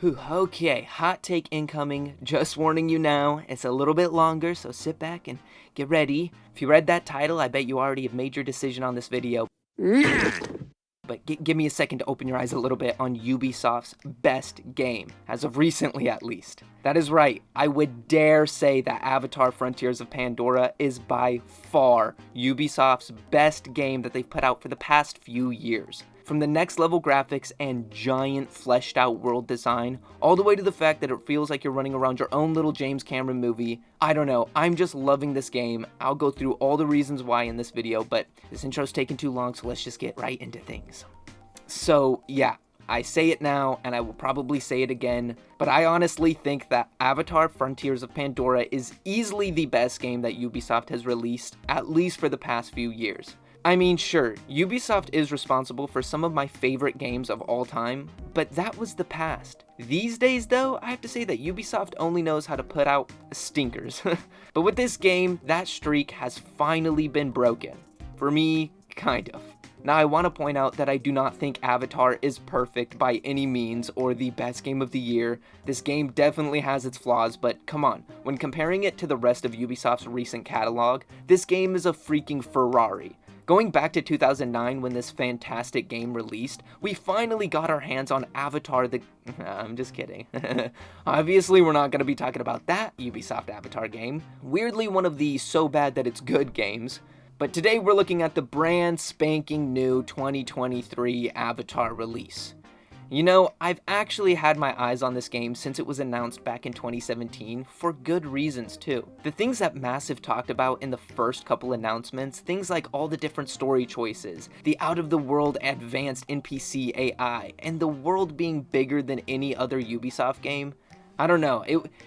Whew, okay, hot take incoming. Just warning you now, it's a little bit longer, so sit back and get ready. If you read that title, I bet you already have made your decision on this video. But give me a second to open your eyes a little bit on Ubisoft's best game, as of recently at least. That is right, I would dare say that Avatar Frontiers of Pandora is by far Ubisoft's best game that they've put out for the past few years. From the next level graphics and giant fleshed out world design, all the way to the fact that it feels like you're running around your own little James Cameron movie. I don't know, I'm just loving this game. I'll go through all the reasons why in this video, but this intro's taking too long, so let's just get right into things. So yeah, I say it now, and I will probably say it again, but I honestly think that Avatar Frontiers of Pandora is easily the best game that Ubisoft has released, at least for the past few years. I mean, sure, Ubisoft is responsible for some of my favorite games of all time, but that was the past. These days though, I have to say that Ubisoft only knows how to put out stinkers. But with this game, that streak has finally been broken. For me, kind of. Now I want to point out that I do not think Avatar is perfect by any means or the best game of the year. This game definitely has its flaws, but come on, when comparing it to the rest of Ubisoft's recent catalog, this game is a freaking Ferrari. Going back to 2009 when this fantastic game released, we finally got our hands on Avatar the... I'm just kidding. Obviously we're not going to be talking about that Ubisoft Avatar game. Weirdly one of the so bad that it's good games. But today we're looking at the brand spanking new 2023 Avatar release. You know, I've actually had my eyes on this game since it was announced back in 2017, for good reasons too. The things that Massive talked about in the first couple announcements, things like all the different story choices, the out-of-the-world advanced NPC AI, and the world being bigger than any other Ubisoft game, I don't know,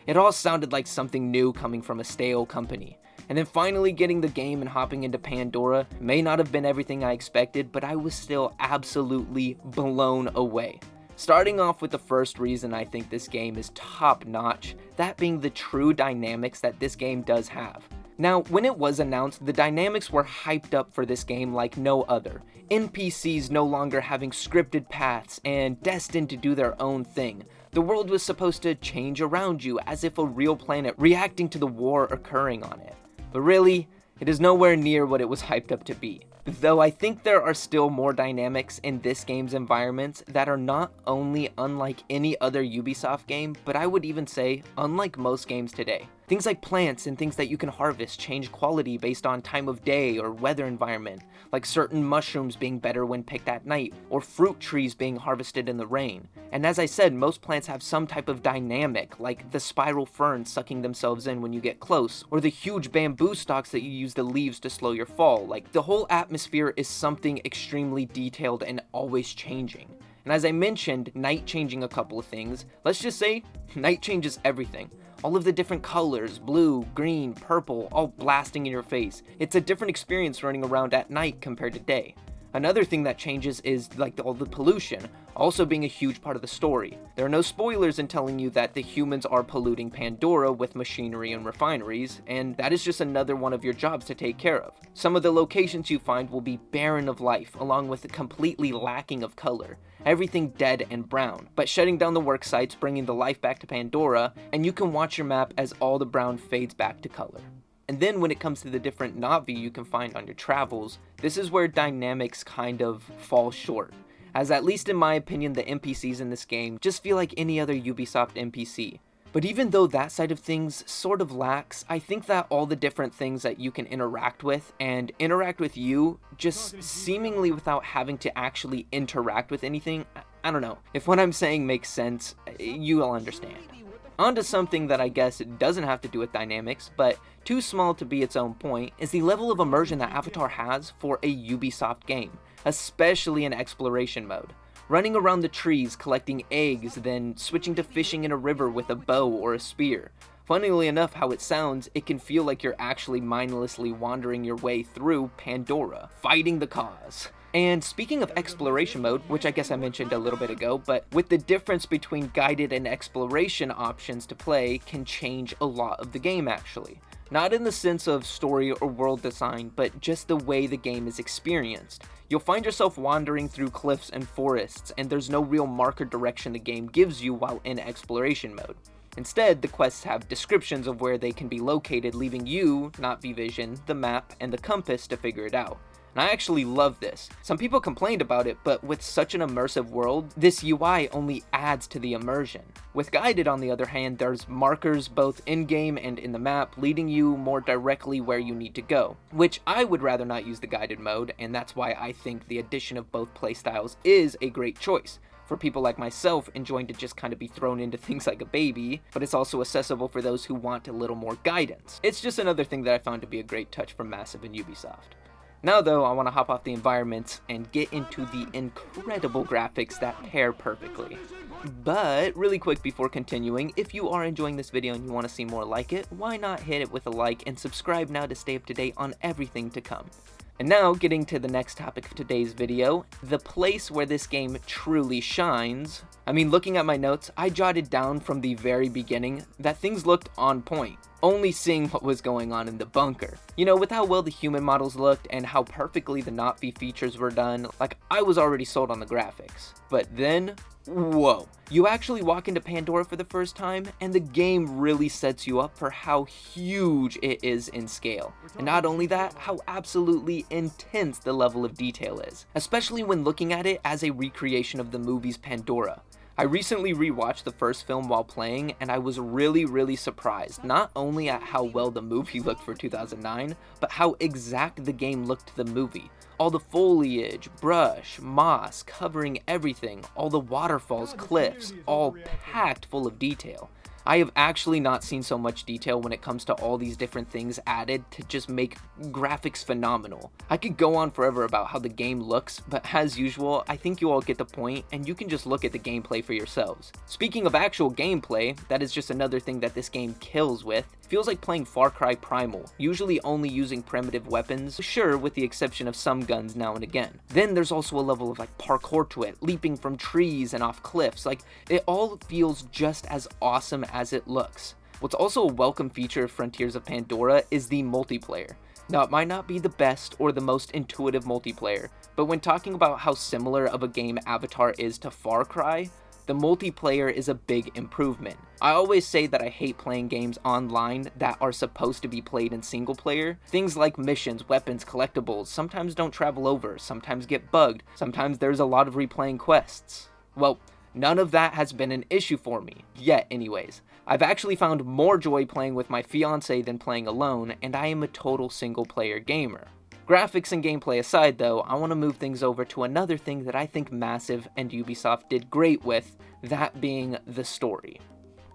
it all sounded like something new coming from a stale company. And then finally getting the game and hopping into Pandora may not have been everything I expected, but I was still absolutely blown away. Starting off with the first reason I think this game is top notch, that being the true dynamics that this game does have. Now, when it was announced, the dynamics were hyped up for this game like no other. NPCs no longer having scripted paths and destined to do their own thing. The world was supposed to change around you as if a real planet reacting to the war occurring on it. But really, it is nowhere near what it was hyped up to be. Though I think there are still more dynamics in this game's environments that are not only unlike any other Ubisoft game, but I would even say unlike most games today. Things like plants and things that you can harvest change quality based on time of day or weather environment, like certain mushrooms being better when picked at night, or fruit trees being harvested in the rain. And as I said, most plants have some type of dynamic, like the spiral ferns sucking themselves in when you get close, or the huge bamboo stalks that you use the leaves to slow your fall. Like, the whole atmosphere is something extremely detailed and always changing. And as I mentioned, night changing a couple of things, let's just say, night changes everything. All of the different colors, blue, green, purple, all blasting in your face. It's a different experience running around at night compared to day. Another thing that changes is like all the pollution, also being a huge part of the story. There are no spoilers in telling you that the humans are polluting Pandora with machinery and refineries, and that is just another one of your jobs to take care of. Some of the locations you find will be barren of life, along with a completely lacking of color. Everything dead and brown, but shutting down the work sites, bringing the life back to Pandora, and you can watch your map as all the brown fades back to color. And then when it comes to the different Na'vi you can find on your travels, this is where dynamics kind of fall short. As at least in my opinion, the NPCs in this game just feel like any other Ubisoft NPC. But even though that side of things sort of lacks, I think that all the different things that you can interact with and interact with you just seemingly without having to actually interact with anything, I don't know. If what I'm saying makes sense, you'll understand. On to something that I guess doesn't have to do with dynamics, but too small to be its own point, is the level of immersion that Avatar has for a Ubisoft game, especially in exploration mode. Running around the trees, collecting eggs, then switching to fishing in a river with a bow or a spear. Funnily enough, how it sounds, it can feel like you're actually mindlessly wandering your way through Pandora, fighting the cause. And speaking of exploration mode, which I guess I mentioned a little bit ago, but with the difference between guided and exploration options to play can change a lot of the game actually. Not in the sense of story or world design, but just the way the game is experienced. You'll find yourself wandering through cliffs and forests, and there's no real marker direction the game gives you while in exploration mode. Instead, the quests have descriptions of where they can be located, leaving you, not Vision, the map, and the compass to figure it out. And I actually love this. Some people complained about it, but with such an immersive world, this UI only adds to the immersion. With guided, on the other hand, there's markers both in-game and in the map, leading you more directly where you need to go, which I would rather not use the guided mode, and that's why I think the addition of both playstyles is a great choice. For people like myself enjoying to just kind of be thrown into things like a baby, but it's also accessible for those who want a little more guidance. It's just another thing that I found to be a great touch from Massive and Ubisoft. Now though, I want to hop off the environments and get into the incredible graphics that pair perfectly. But really quick before continuing, if you are enjoying this video and you want to see more like it, why not hit it with a like and subscribe now to stay up to date on everything to come. And now, getting to the next topic of today's video, the place where this game truly shines. I mean, looking at my notes, I jotted down from the very beginning that things looked on point, only seeing what was going on in the bunker. You know, with how well the human models looked and how perfectly the not-V features were done, like, I was already sold on the graphics. But then, whoa. You actually walk into Pandora for the first time, and the game really sets you up for how huge it is in scale. And not only that, how absolutely intense the level of detail is, especially when looking at it as a recreation of the movie's Pandora. I recently rewatched the first film while playing, and I was really surprised, not only at how well the movie looked for 2009, but how exact the game looked to the movie. All the foliage, brush, moss, covering everything, all the waterfalls, cliffs, all packed full of detail. I have actually not seen so much detail when it comes to all these different things added to just make graphics phenomenal. I could go on forever about how the game looks, but as usual, I think you all get the point, and you can just look at the gameplay for yourselves. Speaking of actual gameplay, that is just another thing that this game kills with. Feels like playing Far Cry Primal, usually only using primitive weapons, sure, with the exception of some guns now and again. Then there's also a level of like parkour to it, leaping from trees and off cliffs. Like, it all feels just as awesome as it looks. What's also a welcome feature of Frontiers of Pandora is the multiplayer. Now, it might not be the best or the most intuitive multiplayer, but when talking about how similar of a game Avatar is to Far Cry, the multiplayer is a big improvement. I always say that I hate playing games online that are supposed to be played in single player. Things like missions, weapons, collectibles sometimes don't travel over, sometimes get bugged, sometimes there's a lot of replaying quests. Well, none of that has been an issue for me, yet anyways. I've actually found more joy playing with my fiance than playing alone, and I am a total single player gamer. Graphics and gameplay aside though, I want to move things over to another thing that I think Massive and Ubisoft did great with, that being the story.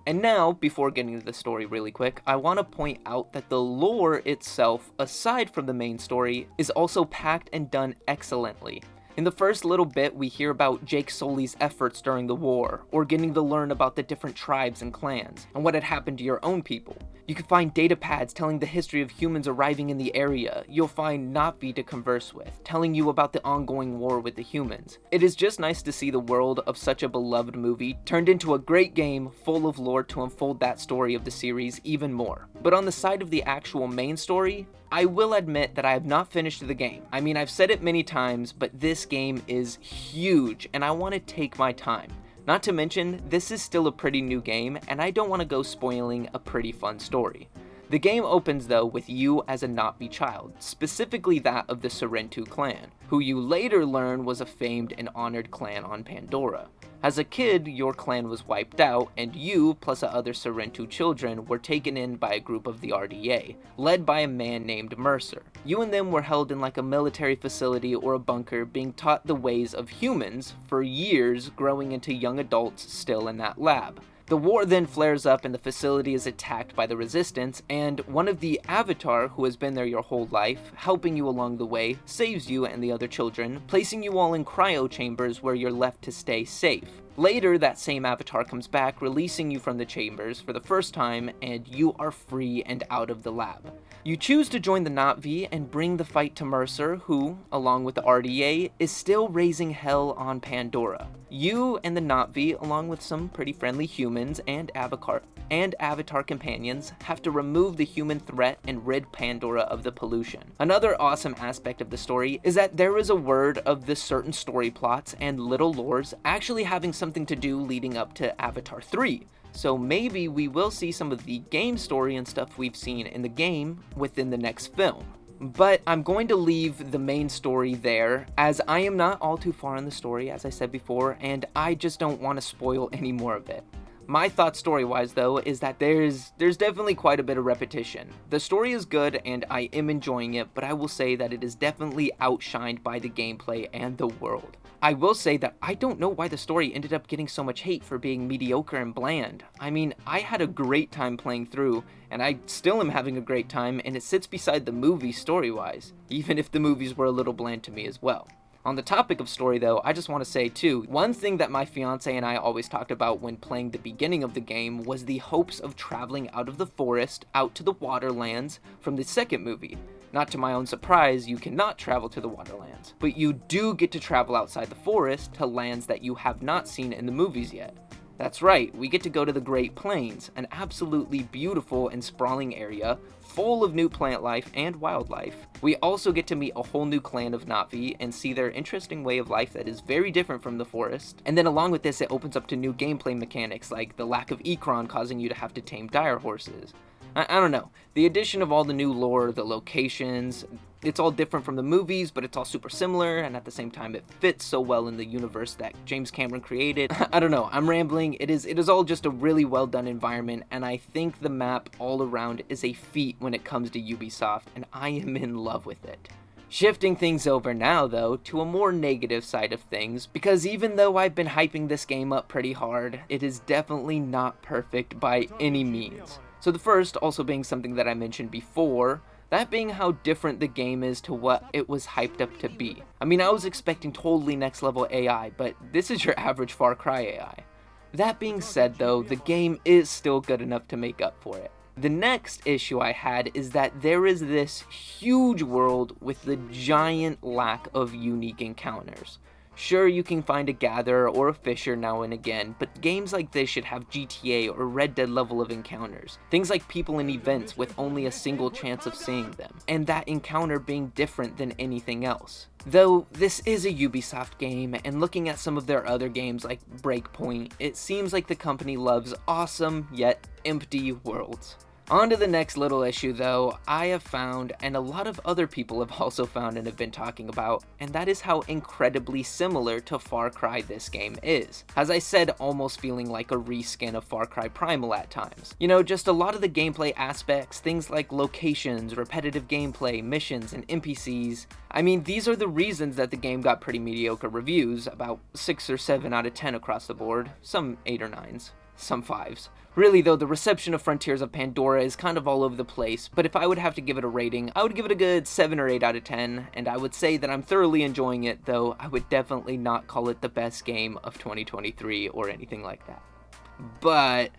And now, before getting to the story really quick, I want to point out that the lore itself, aside from the main story, is also packed and done excellently. In the first little bit, we hear about Jake Sully's efforts during the war, or getting to learn about the different tribes and clans, and what had happened to your own people. You can find data pads telling the history of humans arriving in the area. You'll find not-V to converse with, telling you about the ongoing war with the humans. It is just nice to see the world of such a beloved movie turned into a great game full of lore to unfold that story of the series even more. But on the side of the actual main story, I will admit that I have not finished the game. I mean, I've said it many times, but this game is huge, and I want to take my time. Not to mention, this is still a pretty new game, and I don't want to go spoiling a pretty fun story. The game opens though with you as a not-V child, specifically that of the Sorrentu clan, who you later learn was a famed and honored clan on Pandora. As a kid, your clan was wiped out, and you, plus the other Sorrentu children, were taken in by a group of the RDA, led by a man named Mercer. You and them were held in like a military facility or a bunker, being taught the ways of humans for years, growing into young adults still in that lab. The war then flares up and the facility is attacked by the resistance, and one of the Avatar, who has been there your whole life, helping you along the way, saves you and the other children, placing you all in cryo chambers where you're left to stay safe. Later, that same avatar comes back, releasing you from the chambers for the first time, and you are free and out of the lab. You choose to join the Na'vi and bring the fight to Mercer, who, along with the RDA, is still raising hell on Pandora. You and the Na'vi, along with some pretty friendly humans and Avatar companions, have to remove the human threat and rid Pandora of the pollution. Another awesome aspect of the story is that there is a word of the certain story plots and little lores actually having something to do leading up to Avatar 3. So maybe we will see some of the game story and stuff we've seen in the game within the next film. But I'm going to leave the main story there, as I am not all too far in the story, as I said before, and I just don't want to spoil any more of it. My thought story-wise, though, is that there's definitely quite a bit of repetition. The story is good, and I am enjoying it, but I will say that it is definitely outshined by the gameplay and the world. I will say that I don't know why the story ended up getting so much hate for being mediocre and bland. I mean, I had a great time playing through, and I still am having a great time, and it sits beside the movie story-wise, even if the movies were a little bland to me as well. On the topic of story though, I just want to say too, one thing that my fiance and I always talked about when playing the beginning of the game was the hopes of traveling out of the forest, out to the waterlands from the second movie. Not to my own surprise, you cannot travel to the waterlands, but you do get to travel outside the forest to lands that you have not seen in the movies yet. That's right, we get to go to the Great Plains, an absolutely beautiful and sprawling area, full of new plant life and wildlife. We also get to meet a whole new clan of Na'vi and see their interesting way of life that is very different from the forest. And then along with this, it opens up to new gameplay mechanics, like the lack of Ikron causing you to have to tame dire horses. I don't know, the addition of all the new lore, the locations, it's all different from the movies, but it's all super similar, and at the same time it fits so well in the universe that James Cameron created. I don't know, I'm rambling. It is all just a really well done environment, and I think the map all around is a feat when it comes to Ubisoft, and I am in love with it. Shifting things over now, though, to a more negative side of things, because even though I've been hyping this game up pretty hard, it is definitely not perfect by any means. So the first also being something that I mentioned before, that being how different the game is to what it was hyped up to be. I mean, I was expecting totally next level AI, but this is your average Far Cry AI. That being said though, the game is still good enough to make up for it. The next issue I had is that there is this huge world with the giant lack of unique encounters. Sure, you can find a gatherer or a fisher now and again, but games like this should have GTA or Red Dead level of encounters. Things like people and events with only a single chance of seeing them, and that encounter being different than anything else. Though this is a Ubisoft game, and looking at some of their other games like Breakpoint, it seems like the company loves awesome yet empty worlds. On to the next little issue though, I have found, and a lot of other people have also found and have been talking about, and that is how incredibly similar to Far Cry this game is. As I said, almost feeling like a reskin of Far Cry Primal at times. You know, just a lot of the gameplay aspects, things like locations, repetitive gameplay, missions, and NPCs. I mean, these are the reasons that the game got pretty mediocre reviews, about 6 or 7 out of 10 across the board, some 8 or 9s. Some 5s. Really though, the reception of Frontiers of Pandora is kind of all over the place, but if I would have to give it a rating, I would give it a good 7 or 8 out of 10, and I would say that I'm thoroughly enjoying it, though I would definitely not call it the best game of 2023 or anything like that. But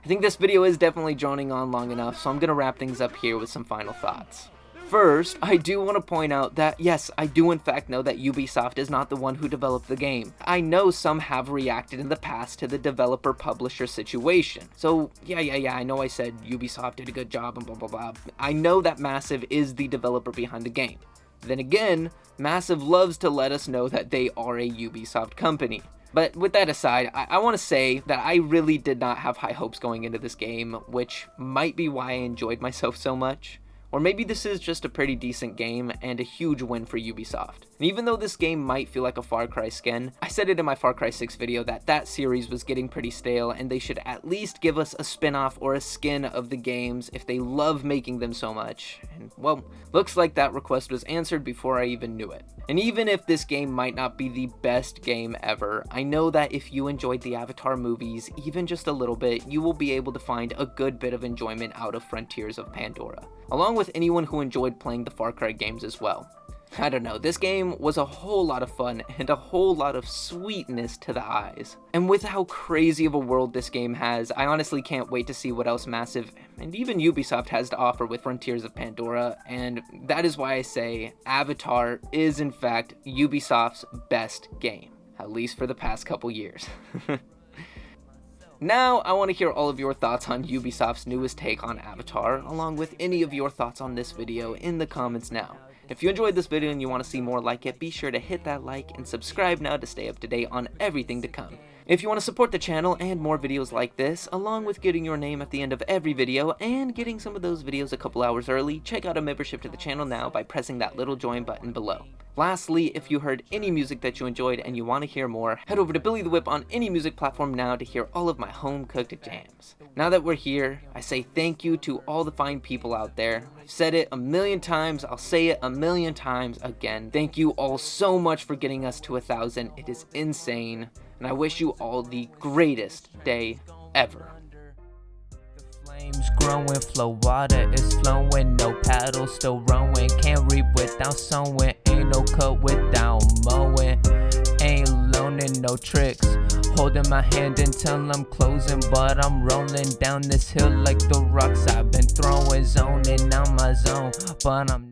I think this video is definitely droning on long enough, so I'm gonna wrap things up here with some final thoughts. First, I do want to point out that, yes, I do in fact know that Ubisoft is not the one who developed the game. I know some have reacted in the past to the developer-publisher situation. So, yeah, I know I said Ubisoft did a good job and blah blah blah. I know that Massive is the developer behind the game. Then again, Massive loves to let us know that they are a Ubisoft company. But with that aside, I want to say that I really did not have high hopes going into this game, which might be why I enjoyed myself so much. Or maybe this is just a pretty decent game and a huge win for Ubisoft. And even though this game might feel like a Far Cry skin, I said it in my Far Cry 6 video that that series was getting pretty stale and they should at least give us a spin-off or a skin of the games if they love making them so much. And well, looks like that request was answered before I even knew it. And even if this game might not be the best game ever, I know that if you enjoyed the Avatar movies even just a little bit, you will be able to find a good bit of enjoyment out of Frontiers of Pandora, along with anyone who enjoyed playing the Far Cry games as well. I don't know, this game was a whole lot of fun and a whole lot of sweetness to the eyes. And with how crazy of a world this game has, I honestly can't wait to see what else Massive and even Ubisoft has to offer with Frontiers of Pandora, and that is why I say Avatar is in fact Ubisoft's best game, at least for the past couple years. Now, I want to hear all of your thoughts on Ubisoft's newest take on Avatar, along with any of your thoughts on this video in the comments now. If you enjoyed this video and you want to see more like it, be sure to hit that like and subscribe now to stay up to date on everything to come. If you want to support the channel and more videos like this, along with getting your name at the end of every video and getting some of those videos a couple hours early, check out a membership to the channel now by pressing that little join button below. Lastly, if you heard any music that you enjoyed and you want to hear more, head over to Billy the Whip on any music platform now to hear all of my home-cooked jams. Now that we're here, I say thank you to all the fine people out there. I've said it a million times, I'll say it a million times again. Thank you all so much for getting us to 1,000. It is insane, and I wish you all the greatest day ever. Flames growing, flow water is flowing, no paddle still rowing, can't reap without sowing, ain't no cut without mowing, ain't learning no tricks, holding my hand until I'm closing, but I'm rolling down this hill like the rocks I've been throwing, zoning out my zone, but I'm